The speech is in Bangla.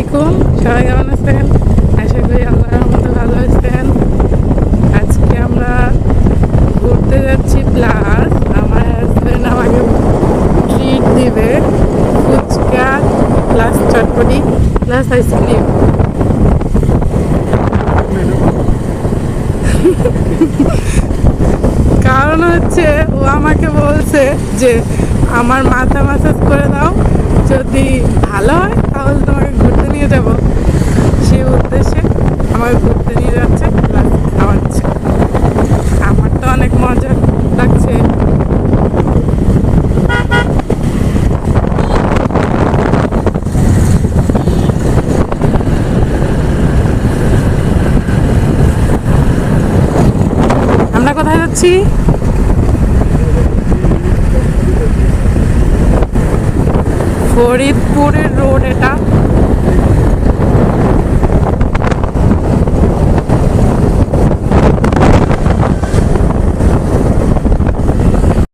আলাইকুম, সবাই কেমন আছেন? আশা করি আল্লাহর মতো ভালো আছেন। আজকে আমরা ঘুরতে যাচ্ছি, প্লাস আমার হাজব্যান্ড আমাকে ট্রিট দিবে, ফুচকা প্লাস চটপটি প্লাস আইসক্রিম। কারণ হচ্ছে ও আমাকে বলছে যে আমার মাথা ম্যাসাজ করে দাও, যদি ভালো হয় তাহলে তোমাকে ঘুরতে নিয়ে যাব। সেই উদ্দেশ্যে আমাকে ঘুরতে নিয়ে যাচ্ছে, প্লাস খাওয়াচ্ছে। আমার তো অনেক মজা লাগছে। আমরা কোথায় যাচ্ছি? ফরিদপুরের